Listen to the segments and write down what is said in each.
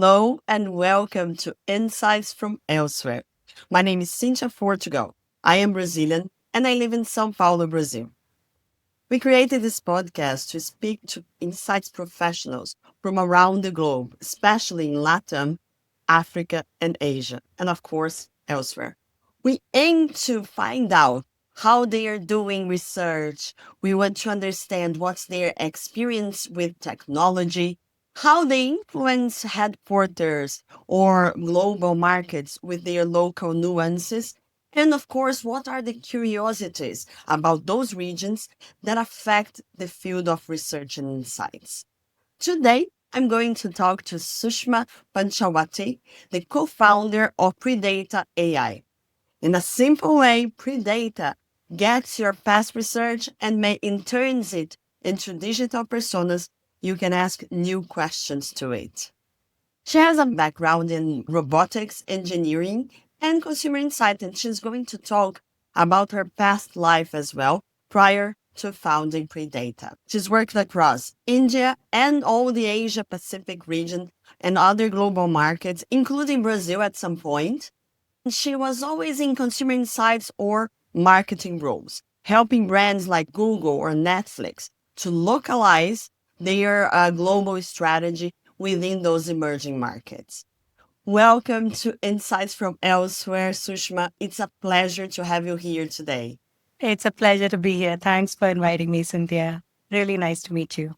Hello and welcome to Insights from Elsewhere. My name is Cynthia Portugal. I am Brazilian and I live in São Paulo, Brazil. We created this podcast to speak to insights professionals from around the globe, especially in Latin, Africa, and Asia, and of course, elsewhere. We aim to find out how they are doing research. We want to understand what's their experience with technology, how they influence headquarters or global markets with their local nuances, and of course, what are the curiosities about those regions that affect the field of research and insights. Today, I'm going to talk to Sushma Panchawati, the co-founder of Predata.ai. In a simple way, Predata gets your past research and turns it into digital personas. You can ask new questions to it. She has a background in robotics, engineering, and consumer insight, and she's going to talk about her past life as well prior to founding Predata. She's worked across India and all the Asia Pacific region and other global markets, including Brazil at some point. She was always in consumer insights or marketing roles, helping brands like Google or Netflix to localize their global strategy within those emerging markets. Welcome to Insights from Elsewhere, Sushma. It's a pleasure to have you here today. It's a pleasure to be here. Thanks for inviting me, Cynthia. Really nice to meet you.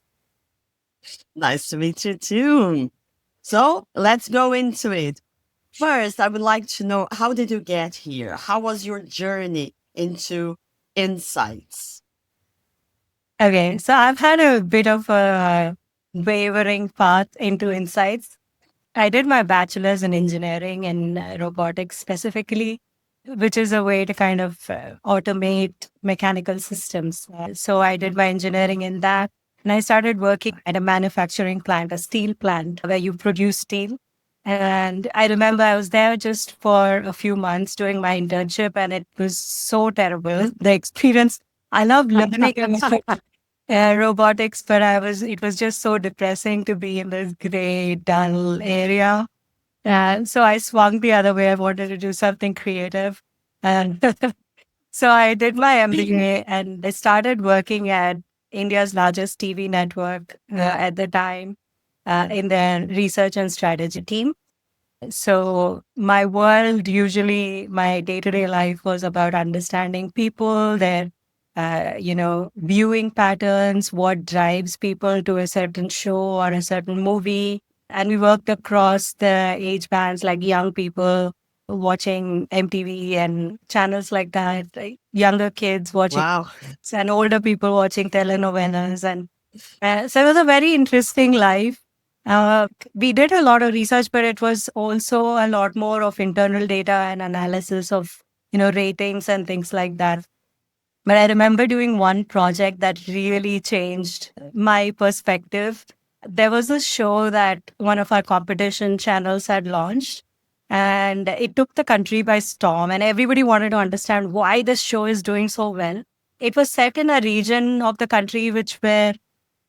Nice to meet you too. So let's go into it. First, I would like to know, how did you get here? How was your journey into insights? Okay, so I've had a bit of a wavering path into insights. I did my bachelor's in engineering and robotics specifically, which is a way to kind of automate mechanical systems. So I did my engineering in that. And I started working at a manufacturing plant, a steel plant, where you produce steel. And I remember I was there just for a few months doing my internship, and it was so terrible. The experience, I loved learning about robotics, but it was just so depressing to be in this gray, dull area. And so I swung the other way. I wanted to do something creative. And so I did my MBA and I started working at India's largest TV network at the time in their research and strategy team. So my world, usually my day-to-day life was about understanding people, their, viewing patterns, what drives people to a certain show or a certain movie. And we worked across the age bands, like young people watching MTV and channels like that, like younger kids watching, Wow. and older people watching telenovelas. And so it was a very interesting life. We did a lot of research, but it was also a lot more of internal data and analysis of, ratings and things like that. But I remember doing one project that really changed my perspective. There was a show that one of our competition channels had launched, and it took the country by storm, and everybody wanted to understand why this show is doing so well. It was set in a region of the country which were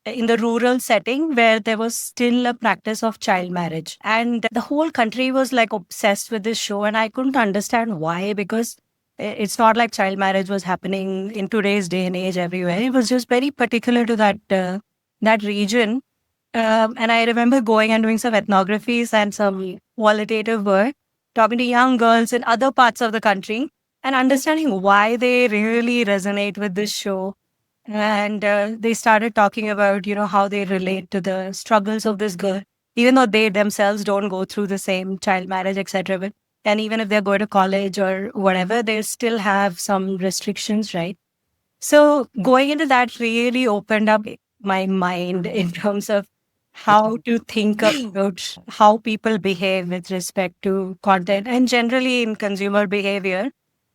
in the rural setting where there was still a practice of child marriage. And the whole country was like obsessed with this show. And I couldn't understand why, because it's not like child marriage was happening in today's day and age everywhere. It was just very particular to that region. And I remember going and doing some ethnographies and some qualitative work, talking to young girls in other parts of the country and understanding why they really resonate with this show. And they started talking about, how they relate to the struggles of this girl, even though they themselves don't go through the same child marriage, etc. But and even if they're going to college or whatever, they still have some restrictions, right? So going into that really opened up my mind in terms of how to think about how people behave with respect to content and generally in consumer behavior,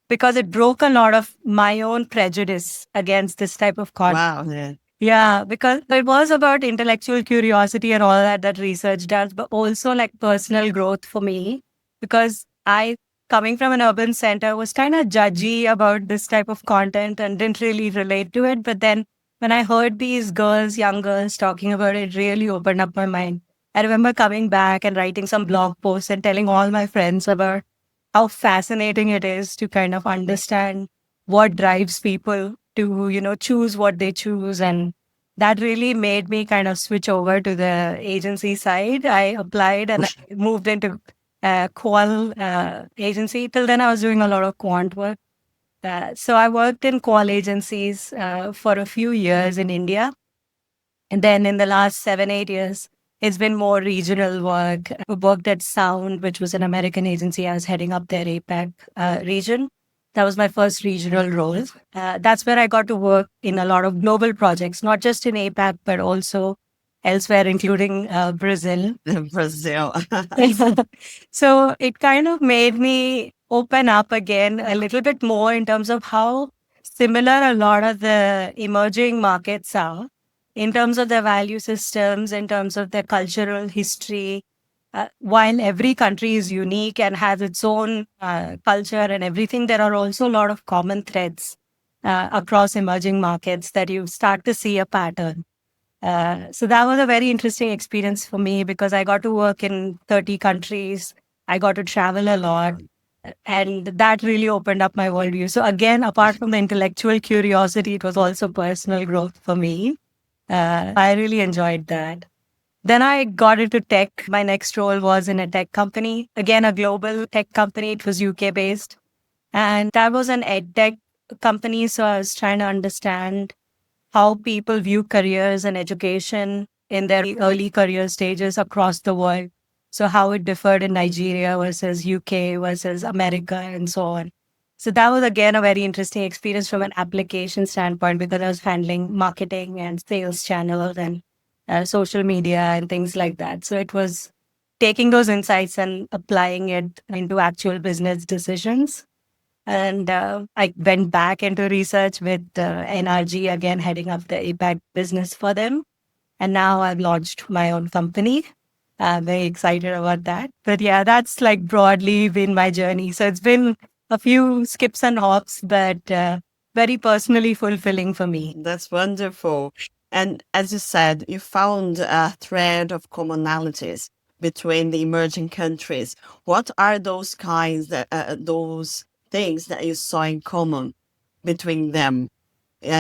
because it broke a lot of my own prejudice against this type of content. Wow. Yeah. Yeah, because it was about intellectual curiosity and all that research does, but also like personal growth for me. Because I, coming from an urban center, was kind of judgy about this type of content and didn't really relate to it. But then when I heard these girls, young girls talking about it, really opened up my mind. I remember coming back and writing some blog posts and telling all my friends about how fascinating it is to kind of understand what drives people to, choose what they choose. And that really made me kind of switch over to the agency side. I applied and I moved into qual agency. Till then, I was doing a lot of quant work. So I worked in qual agencies for a few years in India. And then in the last 7, 8 years, it's been more regional work. I worked at Sound, which was an American agency. I was heading up their APAC region. That was my first regional role. That's where I got to work in a lot of global projects, not just in APAC, but also elsewhere, including Brazil. Brazil. So it kind of made me open up again a little bit more in terms of how similar a lot of the emerging markets are in terms of their value systems, in terms of their cultural history. While every country is unique and has its own culture and everything, there are also a lot of common threads across emerging markets that you start to see a pattern. So that was a very interesting experience for me because I got to work in 30 countries. I got to travel a lot. And that really opened up my worldview. So, again, apart from the intellectual curiosity, it was also personal growth for me. I really enjoyed that. Then I got into tech. My next role was in a tech company, again, a global tech company. It was UK based. And that was an ed tech company. So I was trying to understand how people view careers and education in their early career stages across the world. So, how it differed in Nigeria versus UK versus America and so on. So, that was again a very interesting experience from an application standpoint because I was handling marketing and sales channels and social media and things like that. So, it was taking those insights and applying it into actual business decisions. And I went back into research with NRG, again, heading up the APAC business for them. And now I've launched my own company. I'm very excited about that. But yeah, that's like broadly been my journey. So it's been a few skips and hops, but very personally fulfilling for me. That's wonderful. And as you said, you found a thread of commonalities between the emerging countries. What are those those things that you saw in common between them?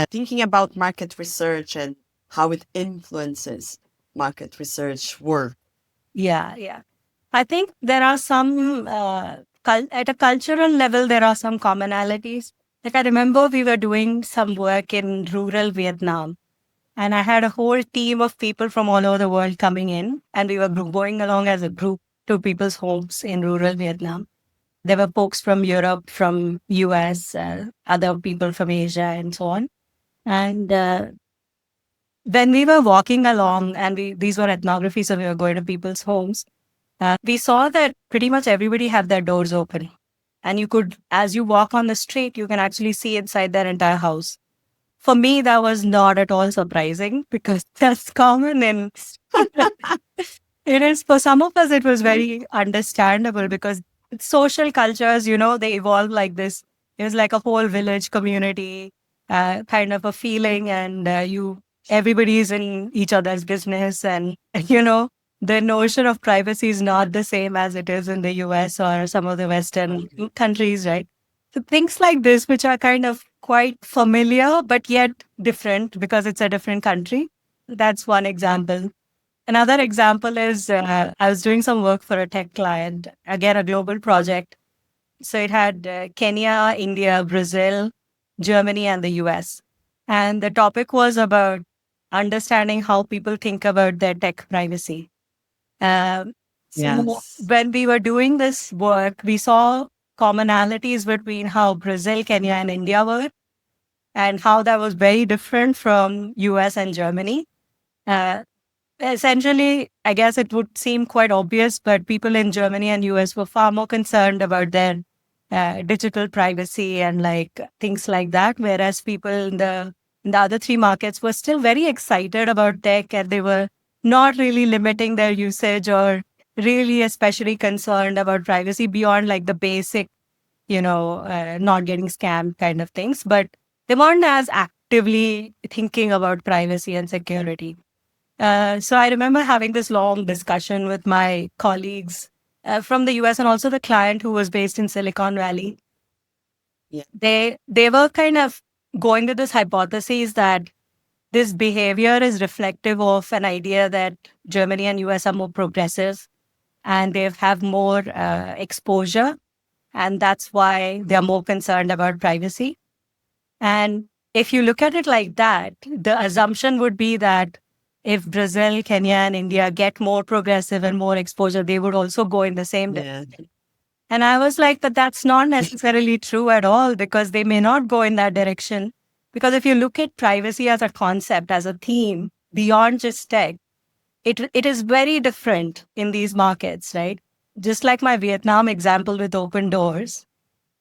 Thinking about market research and how it influences market research work. Yeah, yeah. I think there are some, at a cultural level, there are some commonalities. Like I remember we were doing some work in rural Vietnam. And I had a whole team of people from all over the world coming in, and we were going along as a group to people's homes in rural Vietnam. There were folks from Europe, from US, other people from Asia, and so on. And when we were walking along, and these were ethnography, so we were going to people's homes, we saw that pretty much everybody had their doors open. And you could, as you walk on the street, you can actually see inside their entire house. For me, that was not at all surprising because that's common in it is for some of us, it was very understandable because social cultures, they evolve like this. It was like a whole village community, kind of a feeling, and everybody's in each other's business. And, the notion of privacy is not the same as it is in the US or some of the Western countries, right? So things like this, which are kind of quite familiar, but yet different because it's a different country. That's one example. Another example is I was doing some work for a tech client, again, a global project. So it had Kenya, India, Brazil, Germany, and the US. And the topic was about understanding how people think about their tech privacy. Um, so Yes. when we were doing this work, we saw commonalities between how Brazil, Kenya, and India were, and how that was very different from US and Germany. Uh, Essentially, I guess it would seem quite obvious, but people in Germany and US were far more concerned about their digital privacy and like things like that, whereas people in the other three markets were still very excited about tech and they were not really limiting their usage or really especially concerned about privacy beyond like the basic, not getting scammed kind of things, but they weren't as actively thinking about privacy and security. So I remember having this long discussion with my colleagues from the US and also the client who was based in Silicon Valley. Yeah. They were kind of going to this hypothesis that this behavior is reflective of an idea that Germany and US are more progressive and they have more exposure. And that's why they're more concerned about privacy. And if you look at it like that, the assumption would be that if Brazil, Kenya, and India get more progressive and more exposure, they would also go in the same direction. Yeah. And I was like, but that's not necessarily true at all because they may not go in that direction. Because if you look at privacy as a concept, as a theme, beyond just tech, it is very different in these markets, right? Just like my Vietnam example with open doors.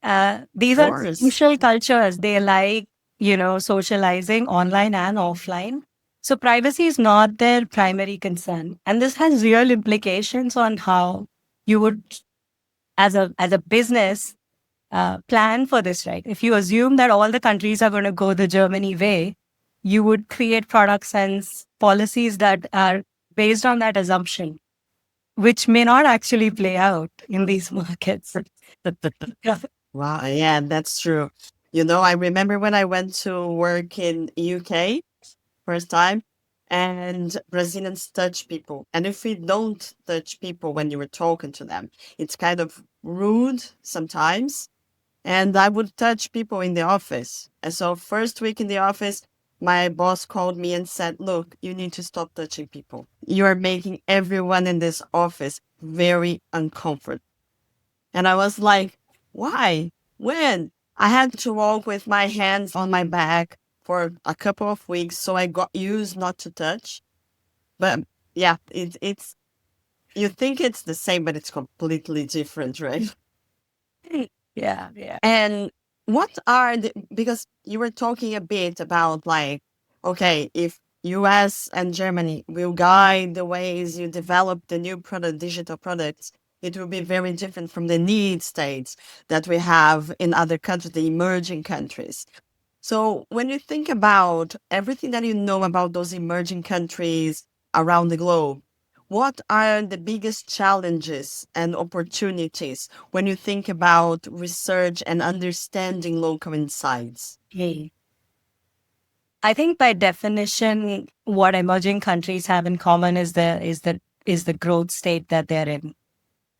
Of These are course. social cultures. They like, socializing online and offline. So privacy is not their primary concern. And this has real implications on how you would, as a business, plan for this, right? If you assume that all the countries are going to go the Germany way, you would create products and policies that are based on that assumption, which may not actually play out in these markets. Yeah. Wow, yeah, that's true. I remember when I went to work in UK first time, and Brazilians touch people. And if we don't touch people when you were talking to them, it's kind of rude sometimes. And I would touch people in the office. And so first week in the office, my boss called me and said, "Look, you need to stop touching people. You are making everyone in this office very uncomfortable." And I was like, "Why? When?" I had to walk with my hands on my back for a couple of weeks, so I got used not to touch. But yeah, it's you think it's the same, but it's completely different, right? Yeah, yeah. And what are because you were talking a bit about like, okay, if US and Germany will guide the ways you develop the new digital products, it will be very different from the need states that we have in other countries, the emerging countries. So when you think about everything that you know about those emerging countries around the globe, what are the biggest challenges and opportunities when you think about research and understanding local insights? Okay. I think by definition, what emerging countries have in common is the growth state that they're in.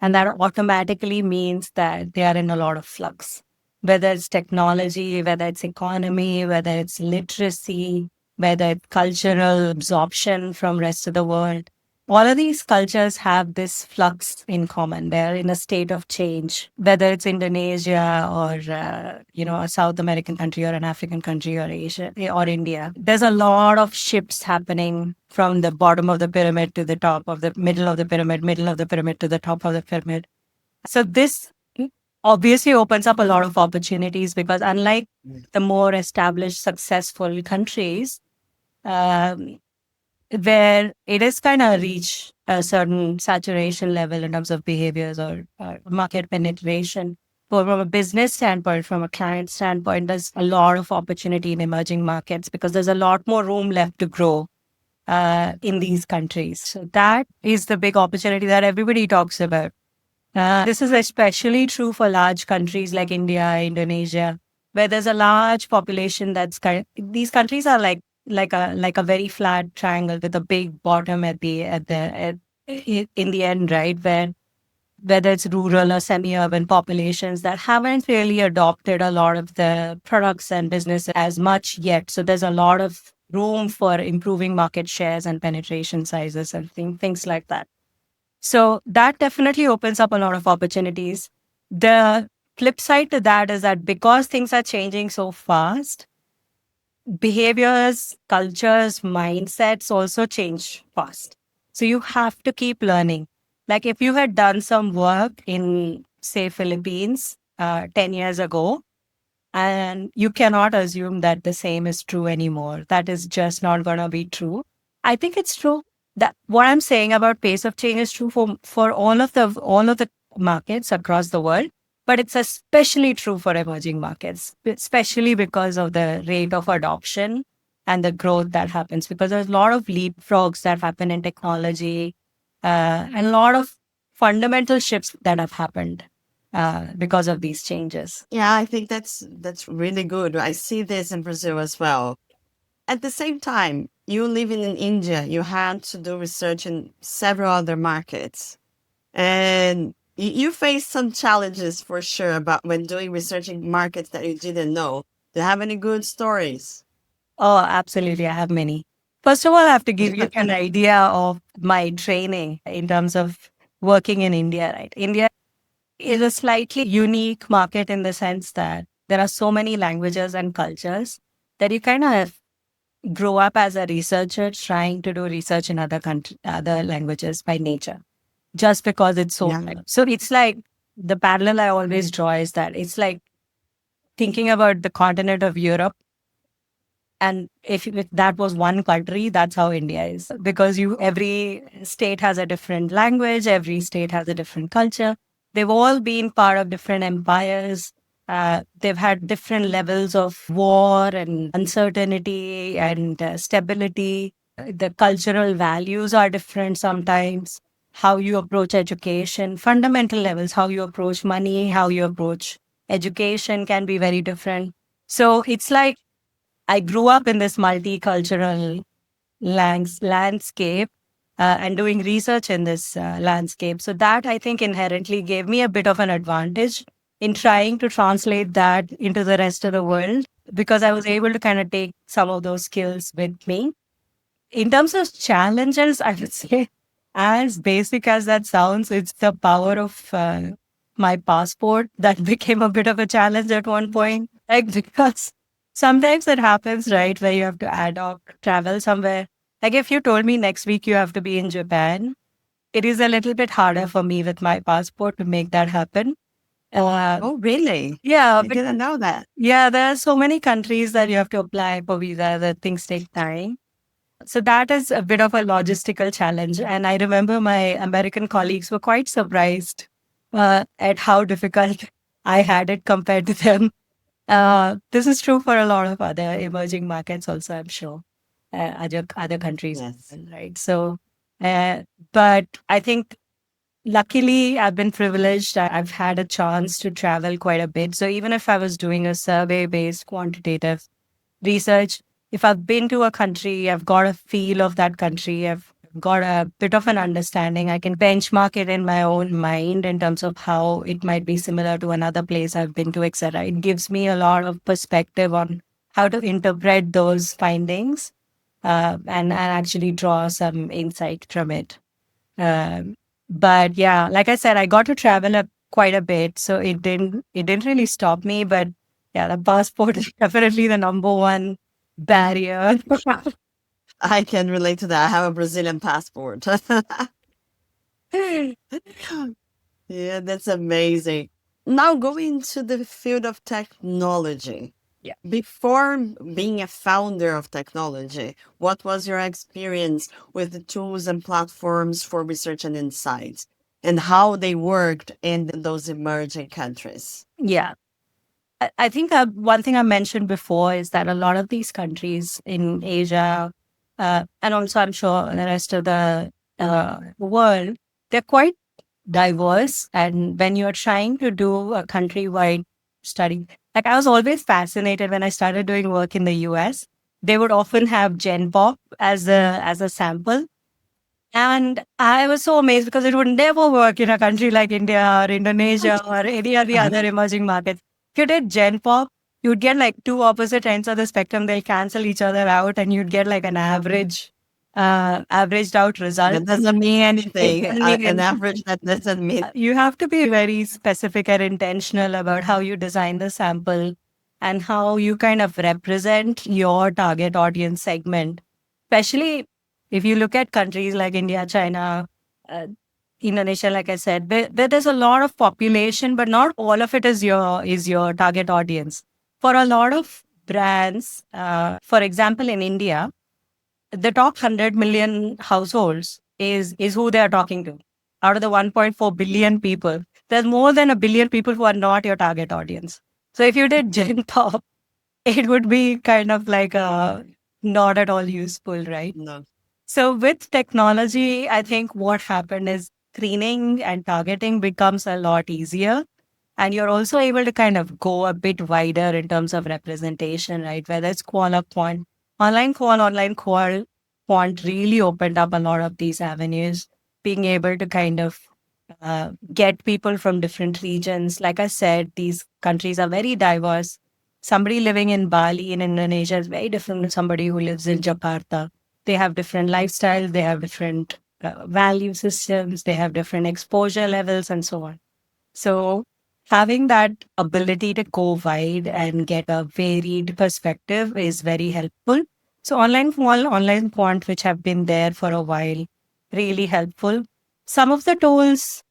And that automatically means that they are in a lot of flux, whether it's technology, whether it's economy, whether it's literacy, whether it's cultural absorption from rest of the world. All of these cultures have this flux in common. They're in a state of change, whether it's Indonesia or, a South American country or an African country or Asia or India. There's a lot of shifts happening from the bottom of the pyramid to the top of the middle of the pyramid, middle of the pyramid to the top of the pyramid. So this obviously opens up a lot of opportunities because unlike the more established, successful countries, um, where it is kind of reach a certain saturation level in terms of behaviors or market penetration. But from a business standpoint, from a client standpoint, there's a lot of opportunity in emerging markets because there's a lot more room left to grow in these countries. So that is the big opportunity that everybody talks about. This is especially true for large countries like India, Indonesia, where there's a large population these countries are like a very flat triangle with a big bottom in the end, right? Whether it's rural or semi-urban populations that haven't really adopted a lot of the products and business as much yet. So there's a lot of room for improving market shares and penetration sizes and things like that. So that definitely opens up a lot of opportunities. The flip side to that is that because things are changing so fast, behaviors, cultures, mindsets also change fast. So you have to keep learning. Like if you had done some work in, say, Philippines 10 years ago, and you cannot assume that the same is true anymore. That is just not going to be true. I think it's true that what I'm saying about pace of change is true for all of the markets across the world, but it's especially true for emerging markets, especially because of the rate of adoption and the growth that happens, because there's a lot of leapfrogs that happen in technology, and a lot of fundamental shifts that have happened because of these changes. Yeah, I think that's really good. I see this in Brazil as well. At the same time, you living in India, you had to do research in several other markets. And you faced some challenges for sure about when doing research in markets that you didn't know. Do you have any good stories? Oh, absolutely. I have many. First of all, I have to give you an idea of my training in terms of working in India, right? India is a slightly unique market in the sense that there are so many languages and cultures that you kind of grow up as a researcher trying to do research in other languages by nature, just because it's so. Yeah. So it's like the parallel I always draw is that it's like thinking about the continent of Europe. And if that was one country, that's how India is. Because every state has a different language, every state has a different culture. They've all been part of different empires. They've had different levels of war and uncertainty and stability. The cultural values are different sometimes. How you approach education, fundamental levels, how you approach money, how you approach education can be very different. So it's like I grew up in this multicultural landscape and doing research in this landscape. So that I think inherently gave me a bit of an advantage in trying to translate that into the rest of the world, because I was able to kind of take some of those skills with me. In terms of challenges, I would say, as basic as that sounds, it's the power of my passport that became a bit of a challenge at one point. Like, because sometimes it happens, right, where you have to ad hoc travel somewhere. Like, if you told me next week you have to be in Japan, it is a little bit harder for me with my passport to make that happen. Oh, really? Yeah, I but didn't know that. yeah, there are so many countries that you have to apply for visa that things take time. So that is a bit of a logistical challenge. And I remember my American colleagues were quite surprised at how difficult I had it compared to them. This is true for a lot of other emerging markets also, I'm sure, other countries, Yes. right? So, uh, but I think luckily I've been privileged. I've had a chance to travel quite a bit. So even if I was doing a survey-based quantitative research, if I've been to a country, I've got a feel of that country, I've got a bit of an understanding. I can benchmark it in my own mind in terms of how it might be similar to another place I've been to, etc. It gives me a lot of perspective on how to interpret those findings and actually draw some insight from it. Um, but yeah, like I said, I got to travel quite a bit, so it didn't really stop me. But yeah, the passport is definitely the number one barrier. I can relate to that. I have a Brazilian passport. Yeah, that's amazing. Now going to the field of technology. Yeah. Before being a founder of technology, what was your experience with the tools and platforms for research and insights and how they worked in those emerging countries? Yeah. I think one thing I mentioned before is that a lot of these countries in Asia, and also I'm sure the rest of the world, they're quite diverse. And when you're trying to do a countrywide study, like I was always fascinated when I started doing work in the US, they would often have GenPop as a sample. And I was so amazed because it would never work in a country like India or Indonesia or any of the other emerging markets. If you did Gen Pop, you'd get like two opposite ends of the spectrum. They'll cancel each other out and you'd get like an averaged out result. That doesn't mean It anything. doesn't mean An anything. average that doesn't mean. You have to be very specific and intentional about how you design the sample and how you kind of represent your target audience segment. Especially if you look at countries like India, China, uh, Indonesia, like I said, where there's a lot of population, but not all of it is your target audience. For a lot of brands, for example, in India, the top 100 million households is who they are talking to. Out of the 1.4 billion people, there's more than a billion people who are not your target audience. So if you did Gen Pop, it would be kind of like not at all useful, right? No. So with technology, I think what happened is screening and targeting becomes a lot easier. And you're also able to kind of go a bit wider in terms of representation, right? Whether it's qual or quant. Online qual, quant really opened up a lot of these avenues, being able to kind of get people from different regions. Like I said, these countries are very diverse. Somebody living in Bali in Indonesia is very different than somebody who lives in Jakarta. They have different lifestyles, they have different value systems, they have different exposure levels, and so on. So, having that ability to go wide and get a varied perspective is very helpful. So, online quant, which have been there for a while, really helpful. Some of the tools,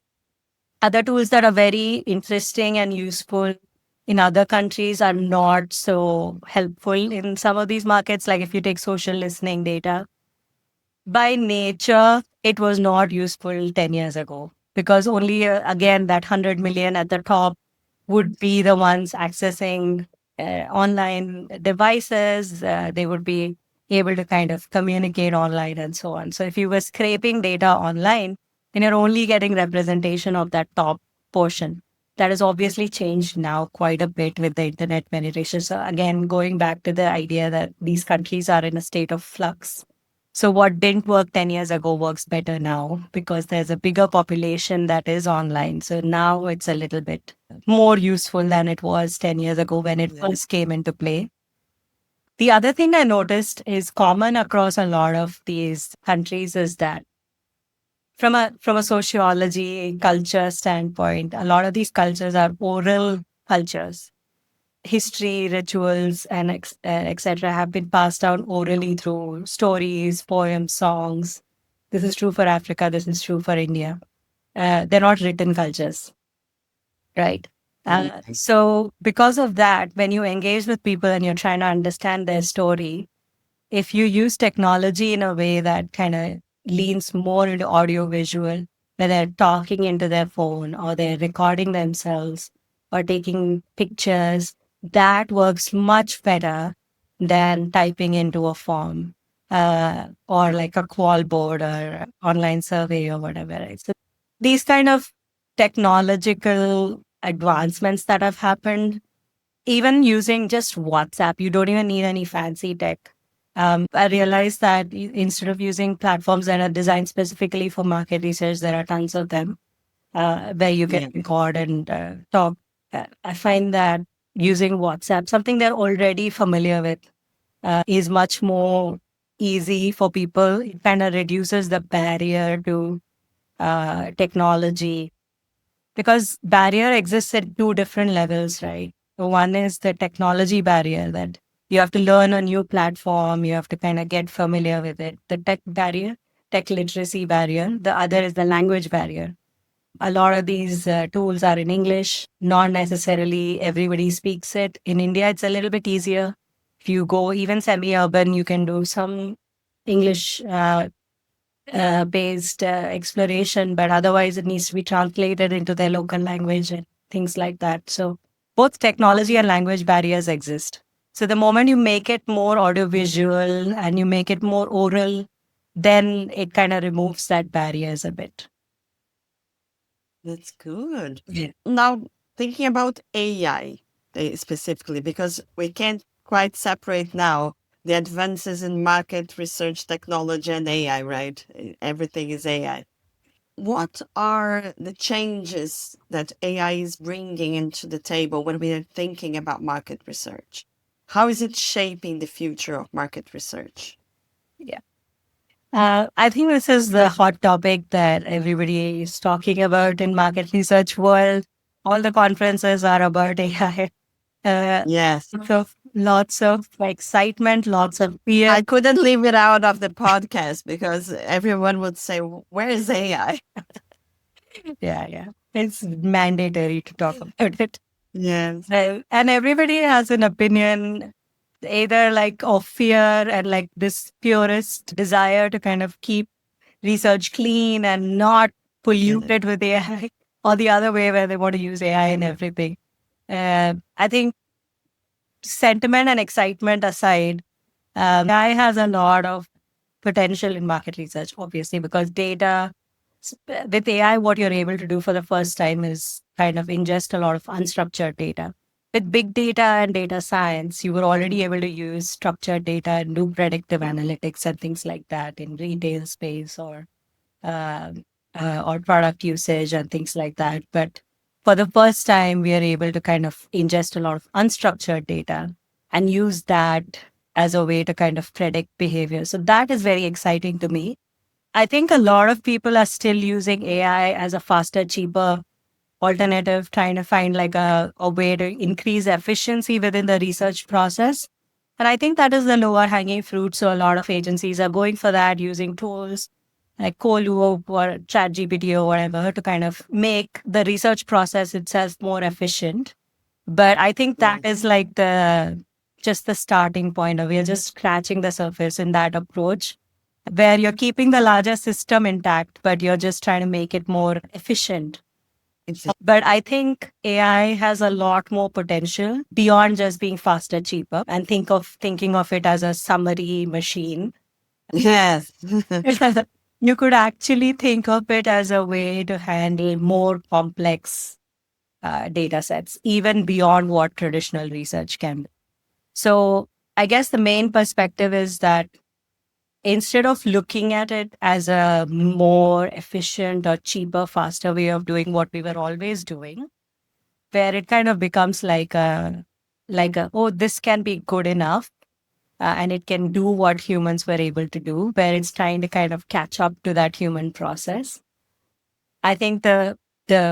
other tools that are very interesting and useful in other countries are not so helpful in some of these markets. Like if you take social listening data, by nature, it was not useful 10 years ago because only, again, that 100 million at the top would be the ones accessing online devices. They would be able to kind of communicate online and so on. So if you were scraping data online, then you're only getting representation of that top portion. That has obviously changed now quite a bit with the internet penetration. So again, going back to the idea that these countries are in a state of flux. So what didn't work 10 years ago works better now because there's a bigger population that is online. So now it's a little bit more useful than it was 10 years ago when it Yeah. first came into play. The other thing I noticed is common across a lot of these countries is that from a sociology culture standpoint, a lot of these cultures are oral cultures. History, rituals, and etc. have been passed down orally through stories, poems, songs. This is true for Africa. This is true for India. They're not written cultures, right? Yes. So, because of that, when you engage with people and you're trying to understand their story, if you use technology in a way that kind of leans more into audio visual, where they're talking into their phone or they're recording themselves or taking pictures, that works much better than typing into a form or like a qual board or online survey or whatever. Right? So these kind of technological advancements that have happened, even using just WhatsApp, you don't even need any fancy tech. I realized that instead of using platforms that are designed specifically for market research, there are tons of them where you can Yeah. record and talk. I find that using WhatsApp, something they're already familiar with, is much more easy for people. It kind of reduces the barrier to technology because barrier exists at two different levels, right? So one is the technology barrier that you have to learn a new platform, you have to kind of get familiar with it. The tech barrier, tech literacy barrier. The other is the language barrier. A lot of these tools are in English. Not necessarily everybody speaks it. In India, it's a little bit easier. If you go even semi-urban, you can do some English based exploration, but otherwise it needs to be translated into their local language and things like that. So both technology and language barriers exist. So the moment you make it more audiovisual and you make it more oral, then it kind of removes that barriers a bit. That's good. Yeah. Now, thinking about AI specifically, because we can't quite separate now the advances in market research technology and AI, right? Everything is AI. What are the changes that AI is bringing into the table when we are thinking about market research? How is it shaping the future of market research? Yeah. I think this is the hot topic that everybody is talking about in market research world. All the conferences are about AI. Yes. Lots of excitement, lots of fear. I couldn't leave it out of the podcast because everyone would say, "Where is AI?" Yeah, yeah. It's mandatory to talk about it. Yes. And everybody has an opinion, either like of fear and like this purest desire to kind of keep research clean and not Yeah. pollute it with AI, or the other way where they want to use AI in everything. I think sentiment and excitement aside, AI has a lot of potential in market research, obviously, because data, with AI, what you're able to do for the first time is kind of ingest a lot of unstructured data. With big data and data science, you were already able to use structured data and do predictive analytics and things like that in retail space um or product usage and things like that. But for the first time, we are able to kind of ingest a lot of unstructured data and use that as a way to kind of predict behavior. So that is very exciting to me. I think a lot of people are still using AI as a faster, cheaper alternative, trying to find like a way to increase efficiency within the research process. And I think that is the lower hanging fruit. So a lot of agencies are going for that using tools like Coloop or ChatGPT or whatever to kind of make the research process itself more efficient. But I think that is like the just the starting point of we're just scratching the surface in that approach where you're keeping the larger system intact, but you're just trying to make it more efficient. But I think AI has a lot more potential beyond just being faster, cheaper, and thinking of it as a summary machine. Yes. You could actually think of it as a way to handle more complex data sets, even beyond what traditional research can do. So I guess the main perspective is that instead of looking at it as a more efficient or cheaper, faster way of doing what we were always doing, where it kind of becomes like a oh, this can be good enough and it can do what humans were able to do, where it's trying to kind of catch up to that human process. I think the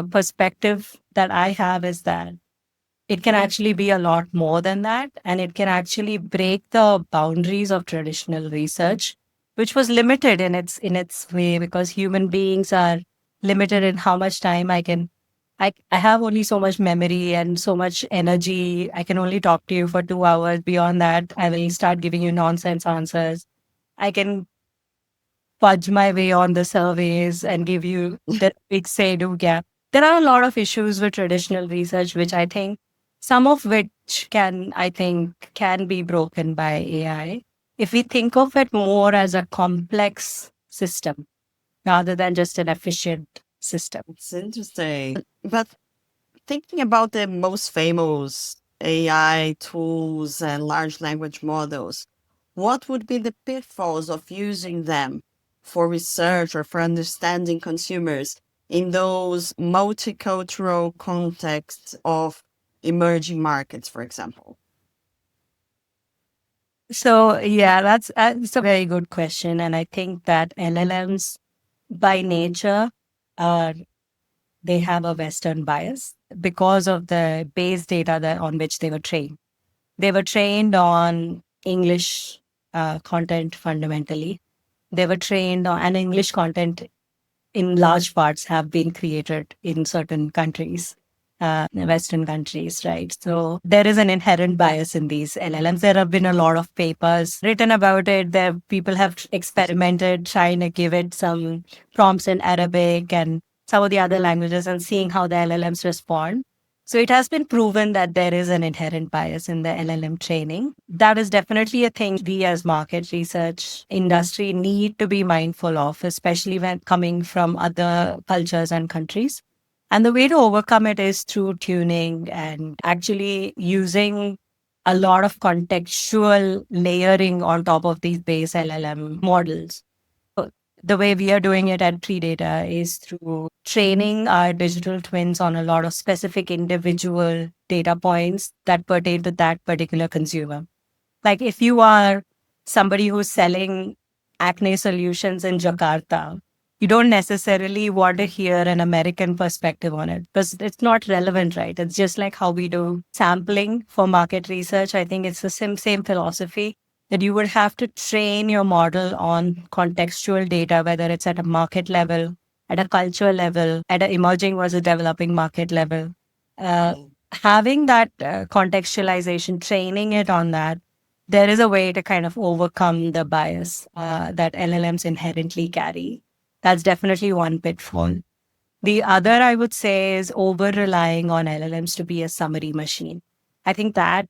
perspective that I have is that it can actually be a lot more than that, and it can actually break the boundaries of traditional research, which was limited in its way because human beings are limited in how much time I can. I have only so much memory and so much energy. I can only talk to you for 2 hours. Beyond that, I will start giving you nonsense answers. I can fudge my way on the surveys and give you the big say do gap. There are a lot of issues with traditional research, which I think some of which I think, can be broken by AI. If we think of it more as a complex system rather than just an efficient system. It's interesting. But thinking about the most famous AI tools and large language models, what would be the pitfalls of using them for research or for understanding consumers in those multicultural contexts of emerging markets, for example? So, yeah, that's a very good question. And I think that LLMs by nature are they have a Western bias because of the base data on which they were trained. They were trained on English content fundamentally. They were trained on, and English content in large parts have been created in certain countries, Western countries, right? So there is an inherent bias in these LLMs. There have been a lot of papers written about it. There people have experimented trying to give it some prompts in Arabic and some of the other languages and seeing how the LLMs respond. So it has been proven that there is an inherent bias in the LLM training. That is definitely a thing we as market research industry need to be mindful of, especially when coming from other cultures and countries. And the way to overcome it is through tuning and actually using a lot of contextual layering on top of these base LLM models. The way we are doing it at Predata is through training our digital twins on a lot of specific individual data points that pertain to that particular consumer. Like if you are somebody who's selling acne solutions in Jakarta, you don't necessarily want to hear an American perspective on it because it's not relevant, right? It's just like how we do sampling for market research. I think it's the same philosophy that you would have to train your model on contextual data, whether it's at a market level, at a cultural level, at an emerging versus developing market level. Uh, Having that contextualization, training it on that, there is a way to kind of overcome the bias that LLMs inherently carry. That's definitely one pitfall. The other, I would say, is over relying on LLMs to be a summary machine. I think that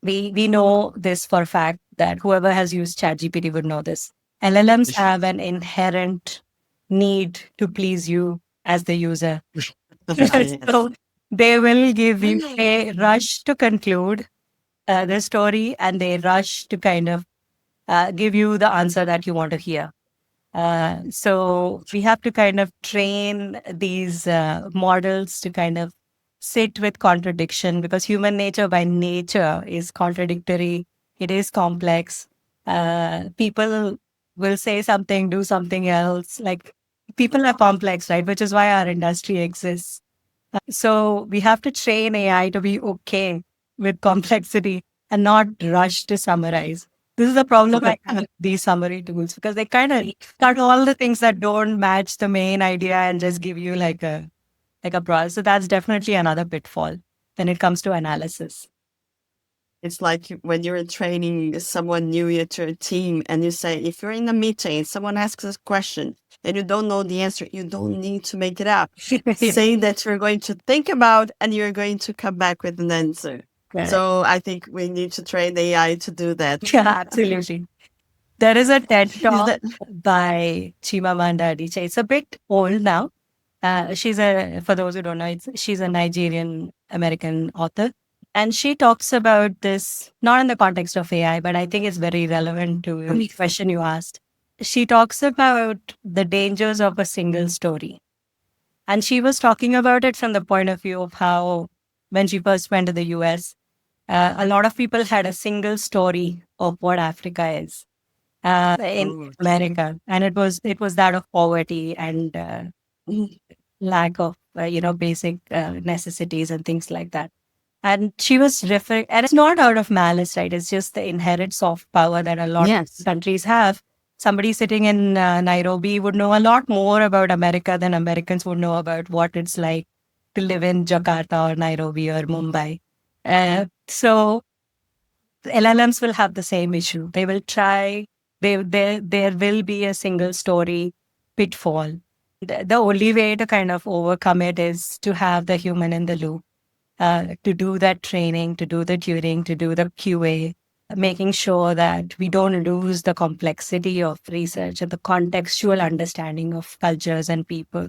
we know this for a fact that whoever has used ChatGPT would know this. LLMs have an inherent need to please you as the user. Yes. So they will give you a rush to conclude the story, and they rush to kind of give you the answer that you want to hear. So we have to kind of train these models to kind of sit with contradiction, because human nature by nature is contradictory. It is complex. People will say something, do something else. Like, people are complex, right? Which is why our industry exists. So we have to train AI to be okay with complexity and not rush to summarize. This is the problem I have with these summary tools, because they kind of cut all the things that don't match the main idea and just give you like a broad. So that's definitely another pitfall when it comes to analysis. It's like when you're training someone new to your team and you say, if you're in a meeting and someone asks a question and you don't know the answer, you don't need to make it up. Say that you're going to think about and you're going to come back with an answer. Correct. So I think we need to train AI to do that. Yeah, absolutely. There is a TED Is talk that by Chimamanda Adichie. It's a bit old now. For those who don't know, she's a Nigerian American author. And she talks about this, not in the context of AI, but I think it's very relevant to the question you asked. She talks about the dangers of a single story. And she was talking about it from the point of view of how, when she first went to the US, a lot of people had a single story of what Africa is in oh, America, and it was that of poverty and mm, lack of basic necessities and things like that. And she was referring, and it's not out of malice, right? It's just the inherent soft power that a lot yes. of countries have. Somebody sitting in Nairobi would know a lot more about America than Americans would know about what it's like to live in Jakarta or Nairobi or Mumbai. So LLMs will have the same issue. They will try. There will be a single story pitfall. The only way to kind of overcome it is to have the human in the loop, to do that training, to do the tuning, to do the QA, making sure that we don't lose the complexity of research and the contextual understanding of cultures and people.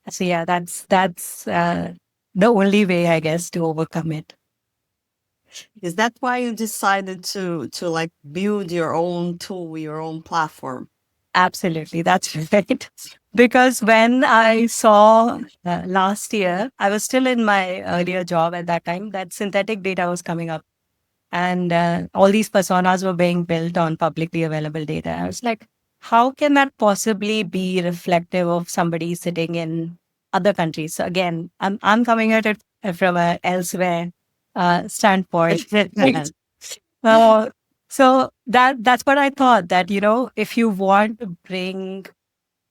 So yeah, that's the only way, I guess, to overcome it. Is that why you decided to like build your own tool, your own platform? Absolutely, that's right. Because when I saw last year, I was still in my earlier job at that time, that synthetic data was coming up, and all these personas were being built on publicly available data. I was like, how can that possibly be reflective of somebody sitting in other countries? So again, I'm coming at it from a elsewhere standpoint. Uh, so that's what I thought, that, if you want to bring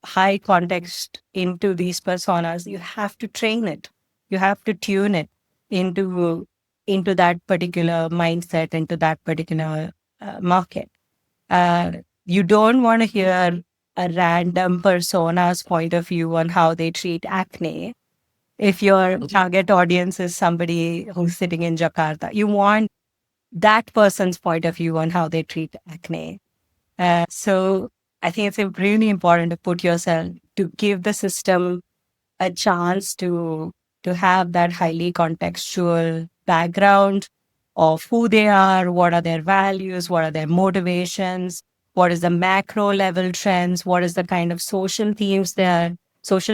high context into these personas, you have to train it. You have to tune it into into that particular mindset, into that particular market. Uh, you don't want to hear a random persona's point of view on how they treat acne. If your target audience is somebody who's sitting in Jakarta, you want that person's point of view on how they treat acne. So I think it's really important to put yourself, to give the system a chance to have that highly contextual background of who they are, what are their values, what are their motivations, what is the macro level trends, what is the kind of social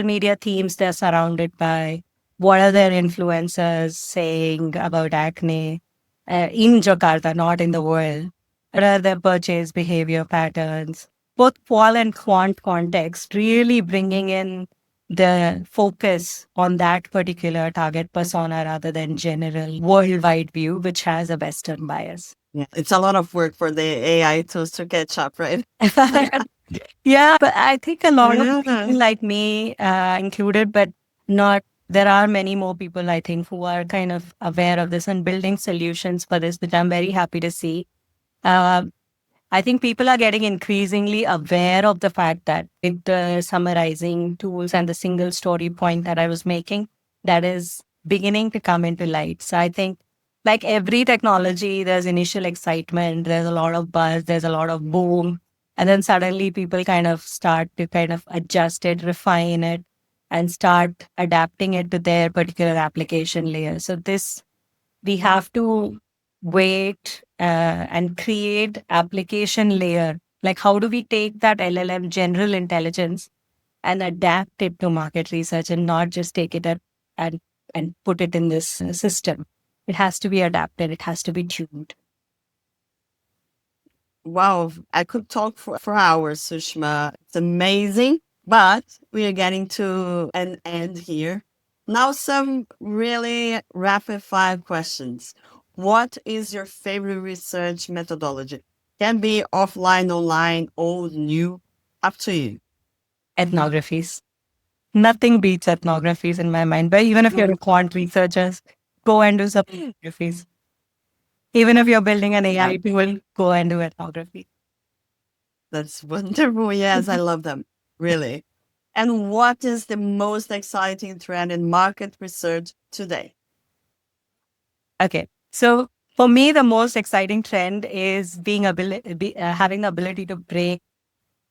media themes they're surrounded by, what are their influencers saying about acne in Jakarta, not in the world. What are their purchase behavior patterns? Both qual and quant context, really bringing in the focus on that particular target persona rather than general worldwide view, which has a Western bias. Yeah, it's a lot of work for the AI tools to catch up, right? Yeah, but I think a lot of Yeah. people like me included, but not. There are many more people, I think, who are kind of aware of this and building solutions for this, which I'm very happy to see. Uh, I think people are getting increasingly aware of the fact that with the summarizing tools and the single story point that I was making, that is beginning to come into light. So I think like every technology, there's initial excitement, there's a lot of buzz, there's a lot of boom. And then suddenly people kind of start to kind of adjust it, refine it, and start adapting it to their particular application layer. So this, we have to wait and create application layer. Like how do we take that LLM general intelligence and adapt it to market research and not just take it and and put it in this system. It has to be adapted. It has to be tuned. Wow, I could talk for hours, Sushma. It's amazing, but we are getting to an end here. Now, some really rapid fire questions. What is your favorite research methodology? Can be offline, online, old, new, up to you. Ethnographies. Nothing beats ethnographies in my mind. But even if you're a quant researcher, go and do some ethnographies. Even if you're building an Yeah, AI tool, go and do ethnography. that's wonderful. Yes, I love them. Really. And what is the most exciting trend in market research today? Okay. So for me, the most exciting trend is having the ability to break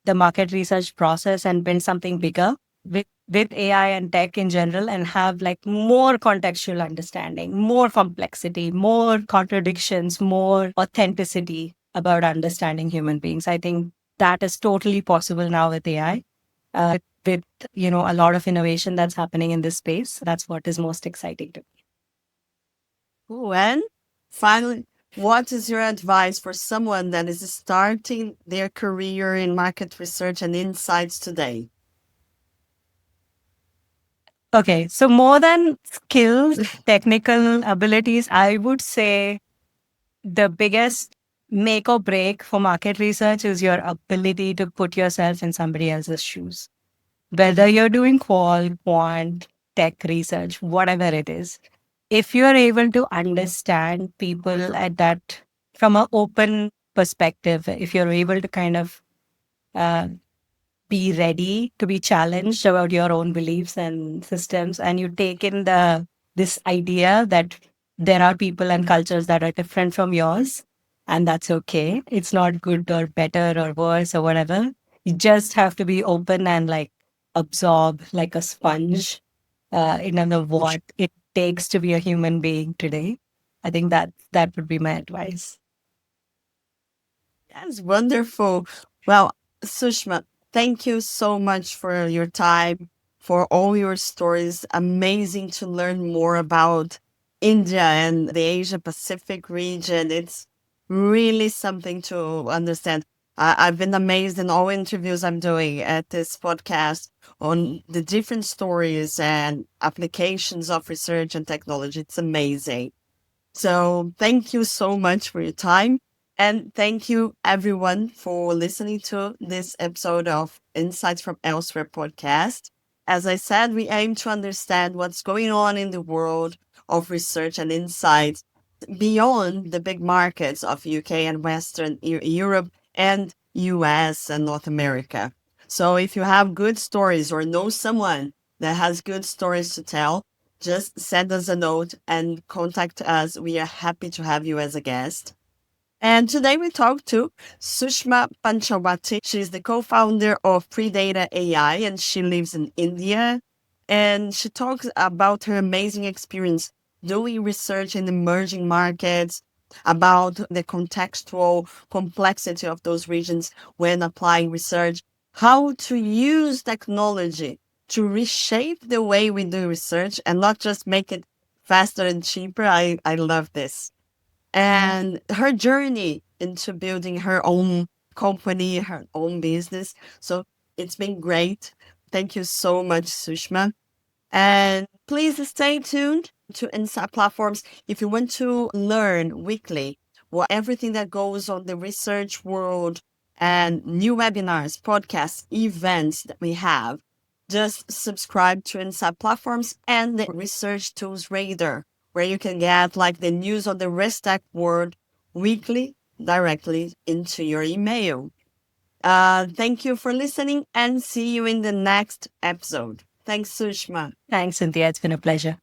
the market research process and build something bigger with AI and tech in general and have like more contextual understanding, more complexity, more contradictions, more authenticity about understanding human beings. I think that is totally possible now with AI. With a lot of innovation that's happening in this space. That's what is most exciting to me. Cool. And finally, what is your advice for someone that is starting their career in market research and insights today? Okay, so more than skills, technical abilities, I would say the biggest make or break for market research is your ability to put yourself in somebody else's shoes. Whether you're doing quant, tech research, whatever it is, if you're able to understand people at that from an open perspective, if you're able to kind of uh, be ready to be challenged about your own beliefs and systems, and you take in this idea that there are people and cultures that are different from yours, and that's okay. It's not good or better or worse or whatever. You just have to be open and like absorb like a sponge in of what it takes to be a human being today. I think that would be my advice. That's wonderful. Well, Sushma, thank you so much for your time, for all your stories. Amazing to learn more about India and the Asia Pacific region. It's really something to understand. I've been amazed in all interviews I'm doing at this podcast on the different stories and applications of research and technology. It's amazing. So thank you so much for your time. And thank you everyone for listening to this episode of Insights from Elsewhere podcast. As I said, we aim to understand what's going on in the world of research and insights beyond the big markets of UK and Western Europe and US and North America. So if you have good stories or know someone that has good stories to tell, just send us a note and contact us. We are happy to have you as a guest. And today we talked to Sushma Panchawati. She's the co-founder of Predata.ai and she lives in India. And she talks about her amazing experience doing research in emerging markets, about the contextual complexity of those regions when applying research, how to use technology to reshape the way we do research and not just make it faster and cheaper. I love this and her journey into building her own company, her own business. So it's been great. Thank you so much, Sushma. And please stay tuned to Insight Platforms if you want to learn weekly what everything that goes on the research world and new webinars, podcasts, events that we have. Just subscribe to Insight Platforms and the Research Tools Radar, where you can get like the news of the ResTech world weekly directly into your email. Thank you for listening and see you in the next episode. Thanks, Sushma. Thanks, Cynthia. It's been a pleasure.